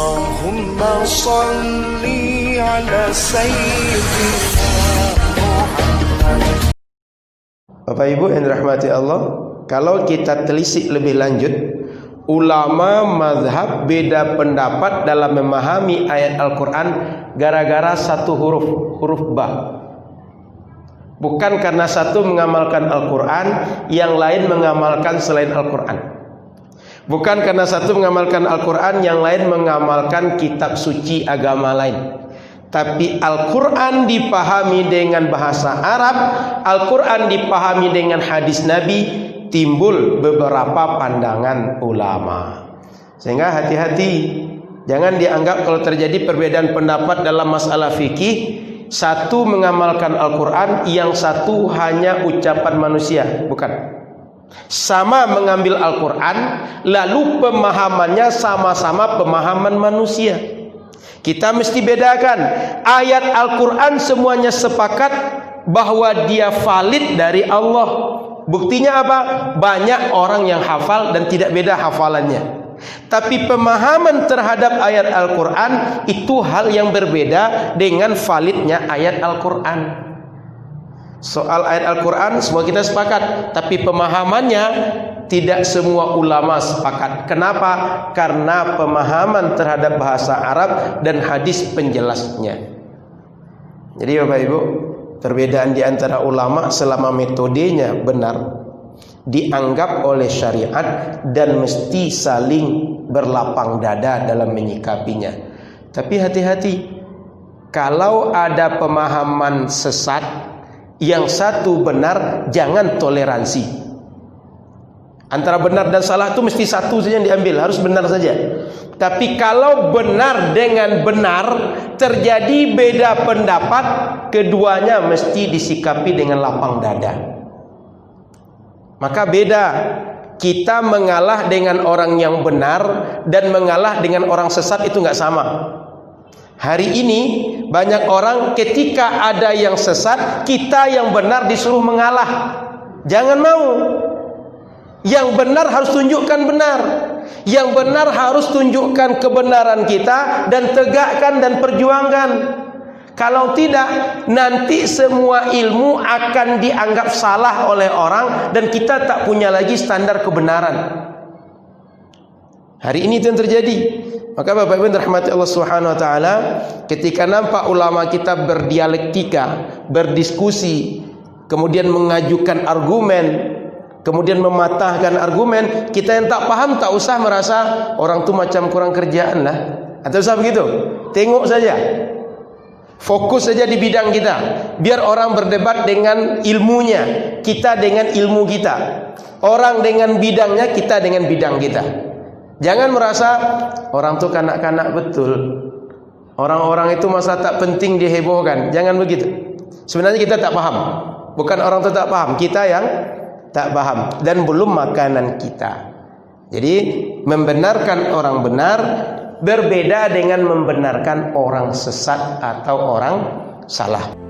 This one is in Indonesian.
Allahumma salli ala sayyidina Muhammad. Bapak Ibu yang dirahmati Allah, kalau kita telisik lebih lanjut, ulama mazhab beda pendapat dalam memahami ayat Al-Quran gara-gara satu huruf ba. Bukan karena satu mengamalkan Al-Quran, yang lain mengamalkan selain Al-Quran. Bukan karena satu mengamalkan Al-Quran, yang lain mengamalkan kitab suci agama lain. Tapi Al-Quran dipahami dengan bahasa Arab, Al-Quran dipahami dengan hadis Nabi. Timbul beberapa pandangan ulama. Sehingga hati-hati, jangan dianggap kalau terjadi perbedaan pendapat dalam masalah fikih, satu mengamalkan Al-Quran, yang satu hanya ucapan manusia. Bukan. Sama mengambil Al-Quran, lalu pemahamannya sama-sama pemahaman manusia. Kita mesti bedakan. Ayat Al-Quran semuanya sepakat bahwa dia valid dari Allah. Buktinya apa? Banyak orang yang hafal dan tidak beda hafalannya. Tapi pemahaman terhadap ayat Al-Quran itu hal yang berbeda dengan validnya ayat Al-Quran. Soal ayat Al-Quran semua kita sepakat, tapi pemahamannya tidak semua ulama sepakat. Kenapa? Karena pemahaman terhadap bahasa Arab dan hadis penjelasnya. Jadi Bapak Ibu, perbedaan di antara ulama selama metodenya benar dianggap oleh syariat dan mesti saling berlapang dada dalam menyikapinya. Tapi hati-hati, kalau ada pemahaman sesat, yang satu benar, jangan toleransi. Antara benar dan salah itu mesti satu saja yang diambil, harus benar saja. Tapi kalau benar dengan benar terjadi beda pendapat, keduanya mesti disikapi dengan lapang dada. Maka beda, kita mengalah dengan orang yang benar dan mengalah dengan orang sesat itu nggak sama. Hari ini banyak orang ketika ada yang sesat, kita yang benar disuruh mengalah. Jangan mau. Yang benar harus tunjukkan benar. Yang benar harus tunjukkan kebenaran kita dan tegakkan dan perjuangkan. Kalau tidak, nanti semua ilmu akan dianggap salah oleh orang dan kita tak punya lagi standar kebenaran. Hari ini itu yang terjadi. Maka Bapak Ibu rahmati Allah Subhanahu wa taala, ketika nampak ulama kita berdialektika, berdiskusi, kemudian mengajukan argumen, kemudian mematahkan argumen, kita yang tak paham tak usah merasa orang tu macam kurang kerjaan lah. Atau usah begitu. Tengok saja. Fokus saja di bidang kita. Biar orang berdebat dengan ilmunya, kita dengan ilmu kita. Orang dengan bidangnya, kita dengan bidang kita. Jangan merasa orang tu kanak-kanak betul. Orang-orang itu masa tak penting dihebohkan. Jangan begitu. Sebenarnya kita tak paham. Bukan orang tu tak paham, kita yang tak paham dan belum makanan kita. Jadi membenarkan orang benar berbeda dengan membenarkan orang sesat atau orang salah.